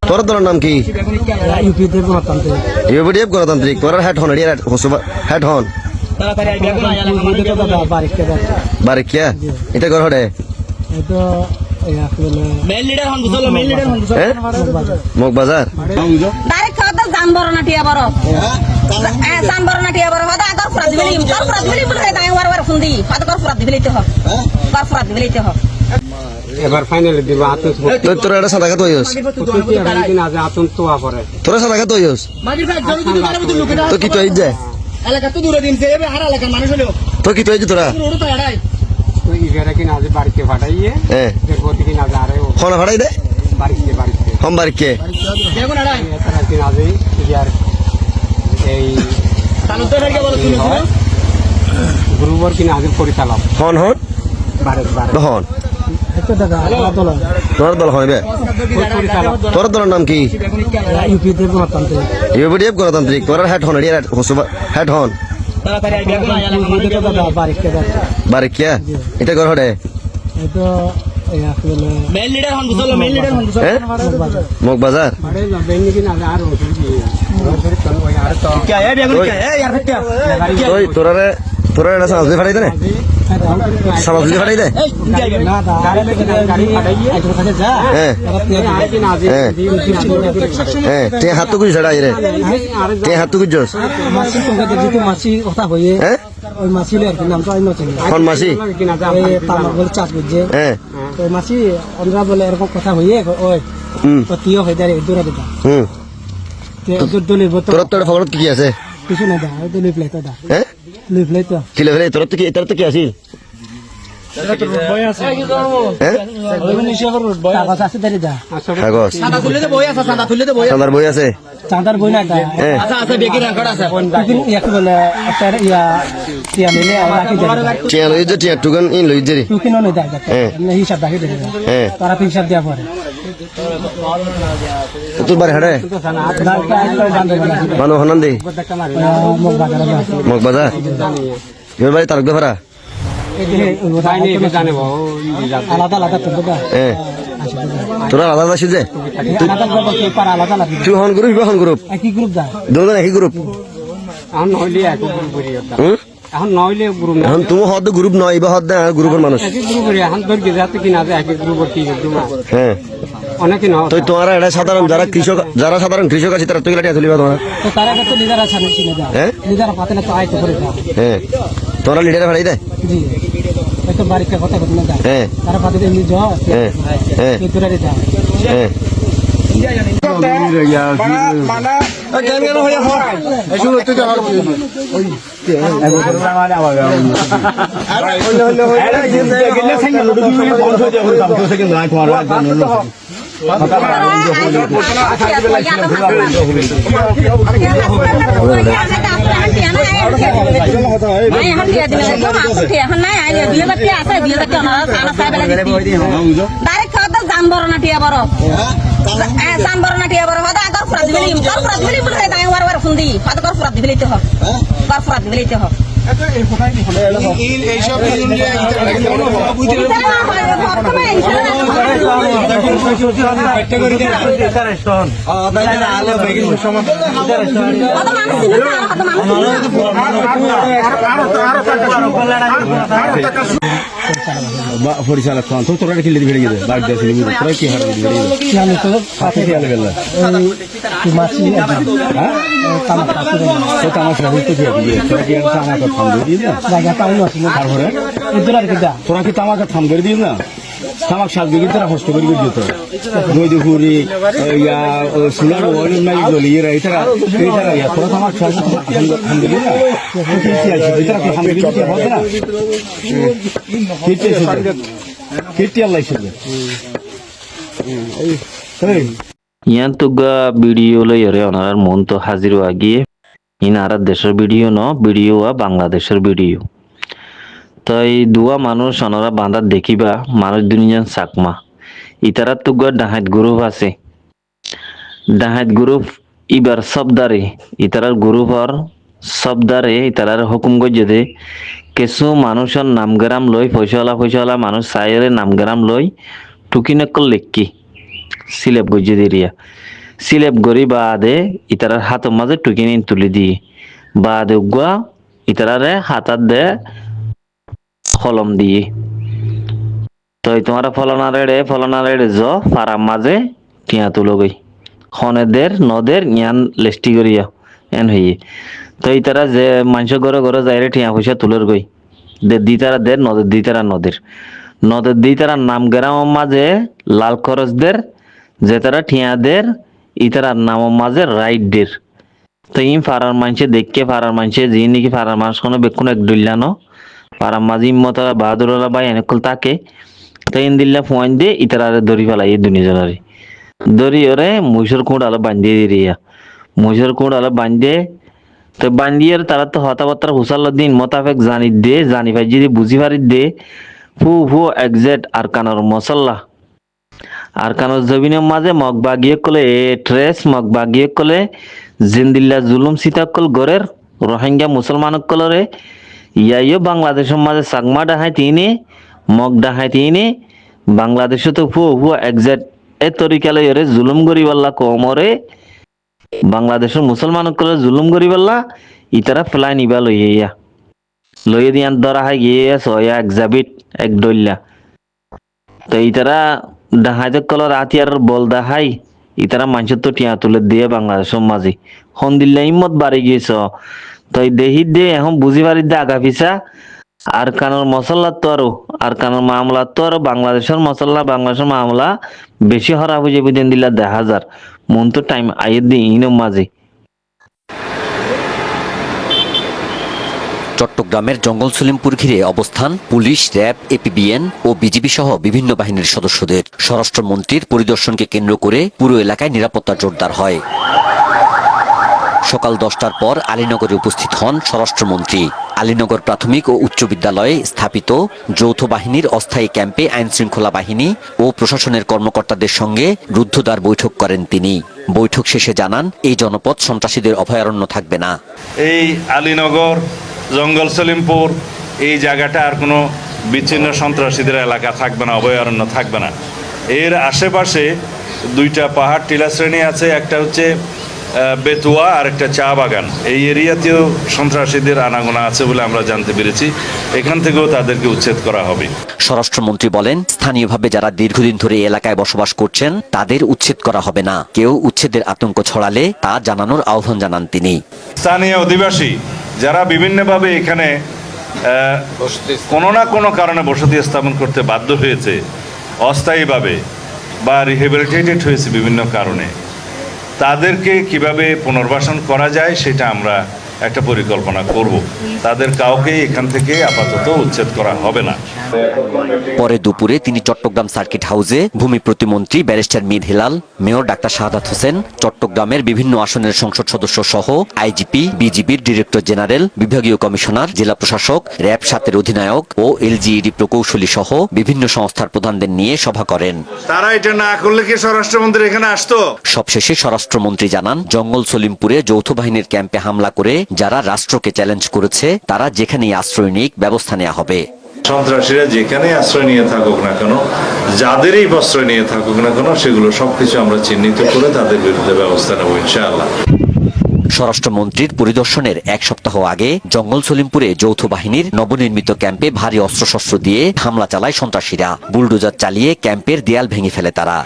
তোর দলের নাম কি? ইউপিএফ গণতান্ত্রিক। ইউপিডিএফ গণতান্ত্রিক। তোর হেড হন এরিয়া হেড হন বারিকিয়া এটা ঘর হডে মোক বাজার ডাইরেক্ট খাওয়া জান বড় না টিয়া বড় জান বড় না টিয়া বড় হদা আগর ফুরাত দিলি তোর ফুরাত দিলি বলে দাই ওয়ার ফুন্দি হদা কর ফুরাত দিলি তো কর ফুরাত দিলি তো এবার ফাইনালি দিব আতন তোর এটা সাদা কাত হইস প্রতি এবারে দিন আজ আতন তোয়া পড়ে তোর সাদা কাত হইস তো কি তো ইজে এলাকা তো দূরে দিনছে এবে আর এলাকার মানুষ হলো তো কি তো ইজে তোরা রোড তো এড়াই তো ইগারে কিনা আজ বাড়িতে ফাটাইয়ে এরপর কিনা আরে কোন ফাড়াই দে বাড়িতে হম বারিকে দেখুন এড়াই এরা কিনা আজ ইয়ার এই তালুতে ফেরকে বলো তুমি গ্রুপর কিনা আজ পরিচালক হন হন বারে হন এত দাদা দল তোর দল হইবে পরিচালক তোর দলের নাম কি? ইউপিএফ গণতান্ত্রিক। ইউপিডিএফ গণতান্ত্রিক। তোর হেড হন এরিয়া হেড হন তাড়াতাড়ি আইবে কোন এলাকা দাদা বারিকিয়া এটা ঘর হডে এতো মেল লিডার হন বুঝলো মেল লিডার হন বুঝলো মোক বাজার বাড়ি যাবে কিনা আর কে এ বেগুন কে এ यार ফেটে তোই তোরা এটা সামনে ফাড়াই দে না সামনে ফাড়াই দে না গাড়ি ফাটাইয়ে আইতো কাছে যা হ্যাঁ কিনা আজ হ্যাঁ তে হাত তো কুছ ছড়াই রে তে হাত তো কুছ জোস মাসি তোমরা যেহেতু মাসি কথা হইয়ে হ্যাঁ ওই মাসি লে আর কি নাম তো আইনো চিনি কোন মাসি কিনা যা তামাক বলে চাষ বুঝছে হ্যাঁ তো মাসি অন্ধ্রা বলে এরকম কথা হইয়ে ওই তো তিও হয়ে দাঁড়িয়ে দূরে দিতা তো দলিব তো তোর তোর ফগরত কি আছে কিছু না দা ওই দলিব লাই তো দা হ্যাঁ লিভ লাই তো কিলে রে তোর তো কি আসিল বই আছে হ্যাঁ কাগজ আছে দাঁড়িয়ে দা কাগজ সাদা তুললে তো বই আছে সাদা তুললে তো বই আছে সাদার বই আছে চাঁদার বই না দা হ্যাঁ আচ্ছা আছে বেকি রেকর্ড আছে কিন্তু এক বলে আপনার ইয়া মিলে রাখি দেয় টিয়া লই যে টিয়া টুগান ইন লই যে তুই কিনো নেই দেয় হ্যাঁ এমনি হিসাব রাখি দেয় হ্যাঁ তারা হিসাব দেওয়া পরে তোর বাড়ি হাড়ে মানু হনন দে মুখ বাজারে আছে মোক বাজার এর বাড়ি তারক দেফারা আলাদা আলাদা তো দাদা হ্যাঁ তোরা আলাদা আছিস যে আলাদা পার আলাদা আলাদা তুই হন গ্রুপ হন গ্রুপ একই গ্রুপ দা দুজন একই গ্রুপ এখন নইলে এক গ্রুপ করি হুম এখন নইলে গ্রুপ না এখন তুমি হদ গ্রুপ নয় বা হদ গ্রুপের মানুষ একই গ্রুপ করি এখন ধর কি যাতে কিনা যায় একই গ্রুপের কি গ্রুপ হ্যাঁ অনেক না তো তোমার এটা সাধারণ যারা সাধারণ কৃষক আছে তারা তো গেলা তুলিবা তোমার তো তারা তো লিডার আছে না চিনে দা হ্যাঁ লিডার পাতে না তো আইতে করে দা হ্যাঁ তোরা লিডারে ফাড়াই দে জি এই তো বাড়িতে কথা কথা না দা হ্যাঁ তারা পাতে এমনি জ হ্যাঁ হ্যাঁ এই তোরা দা হ্যাঁ ডাইরেক্ট খাওয়া জান বড় না টিয়া বড় জান বড় না টিয়া বড় হদা আগর ফুরাত দিলি তোর ফুরাত দিলি বলে দাই ওয়ার ফুন্দি হদা কর ফুরাত দিলি তো কর ফুরাত দিলি তো পরিচালক তো তোরা কিলে ভিড়ে গেছে বাড়ি দিয়ে তোরা কি হার ভিড়ে গেছে আমি তো সাথে কি আলে গেল এই মাছি হ্যাঁ তামাক আছে তো আমার সাথে তো দিয়ে তোরা কি একটা আমাকে থাম দিয়ে দিস না জায়গা পাউন আছে না তারপরে এই তোরা কি দা তোরা কি তামাকে থাম করে দিস না তামাক শাক দিয়ে তোরা কষ্ট করে দিত দই দুপুরি ইয়া সোনার ওয়াইন নাই গলি রে এটা ইয়া তোরা তামাক শাক থাম দিয়ে না কি আছে এটা কি থাম দিয়ে দিতে হবে না কেটে আল্লাহ শুনে ইয়ান তুগা ভিডিও লই রে ওনার মন তো হাজির আগিয়ে ইনারা দেশের ভিডিও ন ভিডিও আ বাংলাদেশের ভিডিও তাই দুয়া মানুষ ওনারা বাঁধা দেখিবা মানুষ দুনিয়ান চাকমা ইতারা তুগা ডাহাত গ্রুপ আছে ডাহাত গ্রুপ ইবার সবদারে ইতারার গ্রুপর সবদারে ইতারার হুকুম গজে দে কিছু মানুষের নামগ্রাম লই পয়সাওয়ালা মানুষ সাইরে নামগ্রাম লই টুকিনকল লেখকি সিলেব গজে দিরিয়া সিলেপ গরি বাদে ইতারার হাতের মাঝে টুকিনি তুলি দিয়ে বাদে উগুয়া ইতারারে হাতার দে কলম দিয়ে তো তোমার ফলনারেড়ে জ ফারাম মাঝে টিয়া তুলো গই খনেদের নদের ইয়ান লেস্টি করিয়া এন হইয়ে তো ইতারা যে মানুষ ঘরে ঘরে যাইরে টিয়া পয়সা তুলের গই দি তারা দের নদের দি তারা নদের দি তারা নাম গ্রাম মাঝে লাল খরচদের যে তারা ঠিয়াদের ইতারার নাম মাঝে রাইট দের তো ইম ফারার মানুষে দেখকে ফারার মানুষে যে নাকি ফারার মানুষ কোনো বেকুন এক ডুল্লানো ফারার মাঝে ইম্মত বাহাদুরলা বাই এনেকল তাকে তো ইন দিল্লা ফোন দিয়ে ইতারারে দড়ি ফেলাই দুনিয়া জনারে দড়ি ওরে মুসুর কুঁড় আলো বান্ধিয়ে দিয়া মুসুর কুঁড় আলো বান্ধে তো বান্ধিয়ে তারা তো হতাবার্তা হুসাল দিন মোতাবেক জানি ভাই যদি বুঝি পারি দে ফু এক্সাক্ট আরকানোর মশল্লা আরকানোর জবিনের মাঝে মগ বাগিয়ে কলে ট্রেস মগ বাগিয়ে কলে জিন্দিল্লা জুলুম সীতাকল গড়ের রোহিঙ্গা মুসলমান কলরে ইয়াইও বাংলাদেশের মাঝে সাগমা ডাহাই তিনি মগ ডাহাই তিনি বাংলাদেশে তো ফু এক্সাক্ট এ তরিকালে এরে জুলুম গরিবাল্লা কমরে বাংলাদেশের মুসলমান কলে জুলুম গরিবাল্লা ইতারা ফেলাই নিবা লইয়ে দিয়ান ধরা হয় গিয়ে সয়া এক্সাবিট এক ডল্লা তো ইতারা ডাহাইতে কলর আতিয়ার বল দাহাই ইতারা মানুষের তো টিয়া তুলে দিয়ে বাংলাদেশের মাঝে হন দিল্লা ইম্মত বাড়ি গিয়েছ তো দেহি দে এখন বুঝি পারি দে আগা পিছা আর কানোর মশলা তো আর কানোর মামলা তো বাংলাদেশের মশলা বাংলাদেশের মামলা বেশি হরা বুঝে বুঝেন দিলা 10,000 মন তো টাইম আইয়ের দিন ইনো মাঝে চট্টগ্রামের জঙ্গল সলিমপুর ঘিরে অবস্থান পুলিশ, র্যাব, এপিবিএন ও বিজিবি সহ বিভিন্ন বাহিনীর সদস্যদের। স্বরাষ্ট্রমন্ত্রীর পরিদর্শনকে কেন্দ্র করে পুরো এলাকায় নিরাপত্তা জোরদার হয়। সকাল 10টার পর আলীনগরে উপস্থিত হন স্বরাষ্ট্রমন্ত্রী। আলীনগর প্রাথমিক ও উচ্চ বিদ্যালয়ে স্থাপিত যৌথ বাহিনীর অস্থায়ী ক্যাম্পে আইনশৃঙ্খলা বাহিনী ও প্রশাসনের কর্মকর্তাদের সঙ্গে রুদ্ধদ্বার বৈঠক করেন তিনি। বৈঠক শেষে জানান, এই জনপদ সন্ত্রাসীদের অভয়ারণ্য থাকবে না। এই আলীনগর, জঙ্গল সলিমপুর এই জায়গাটা আর কোনো বিচ্ছিন্ন সন্ত্রাসীদের এলাকা থাকবে না, অভয়ারণ্য থাকবে না। এর আশেপাশে 2টা পাহাড় টিলা শ্রেণী আছে, একটা হচ্ছে বেতুয়া আর একটা চা বাগান। এই এরিয়াতেও সন্ত্রাসীদের আনাগোনা আছে বলে আমরা জানতে পেরেছি। এখান থেকেও তাদেরকে উচ্ছেদ করা হবে। স্বরাষ্ট্রমন্ত্রী বলেন, স্থানীয়ভাবে যারা দীর্ঘদিন ধরে এই এলাকায় বসবাস করছেন তাদের উচ্ছেদ করা হবে না। কেউ উচ্ছেদের আতঙ্ক ছড়ালে তা জানানোর আহ্বান জানান তিনি। স্থানীয় অধিবাসী যারা বিভিন্নভাবে এখানে কোনো না কোনো কারণে বসতি স্থাপন করতে বাধ্য হয়েছে, অস্থায়ীভাবে বা রিহেবিলিটেটেড হয়েছে বিভিন্ন কারণে, তাদেরকে কিভাবে পুনর্বাসন করা যায় সেটা আমরা একটা পরিকল্পনা করব। তাদের কাউকে এখান থেকে আপাতত উচ্ছেদ করা হবে না। পরে দুপুরে তিনি চট্টগ্রাম সার্কিট হাউসে ভূমি প্রতিমন্ত্রী ব্যারিস্টার মীর হেলাল, মেয়র ডাক্তার শাহাদাত হোসেন, চট্টগ্রামের বিভিন্ন আসনের সংসদ সদস্য সহ আইজিপি, বিজিবির ডিরেক্টর জেনারেল, বিভাগীয় কমিশনার, জেলা প্রশাসক, র্যাব 7-এর অধিনায়ক ও এলজিইডি প্রকৌশলী সহ বিভিন্ন সংস্থার প্রধানদের নিয়ে সভা করেন। তারা এটা না করলে কি স্বরাষ্ট্রমন্ত্রী এখানে আসতো? সবশেষে স্বরাষ্ট্রমন্ত্রী জানান, জঙ্গল সলিমপুরে যৌথ বাহিনীর ক্যাম্পে হামলা করে যারা রাষ্ট্রকে চ্যালেঞ্জ করেছে তারা যেখানেই আশ্রয় নিক ব্যবস্থা নেওয়া হবে। সন্ত্রাসীরা যেখানেই আশ্রয় নিয়ে থাকুক না কেন, যাদেরই প্রশ্রয় নিয়ে থাকুক না কেন, সেগুলো সবকিছু আমরা চিহ্নিত করে তাদের বিরুদ্ধে ব্যবস্থা নেব ইনশাআল্লাহ। স্বরাষ্ট্রমন্ত্রীর পরিদর্শনের 1 সপ্তাহ আগে জঙ্গল সলিমপুরে যৌথ বাহিনীর নবনির্মিত ক্যাম্পে ভারী অস্ত্রশস্ত্র দিয়ে হামলা চালায় সন্ত্রাসীরা। বুলডোজার চালিয়ে ক্যাম্পের দেয়াল ভেঙে ফেলে তারা।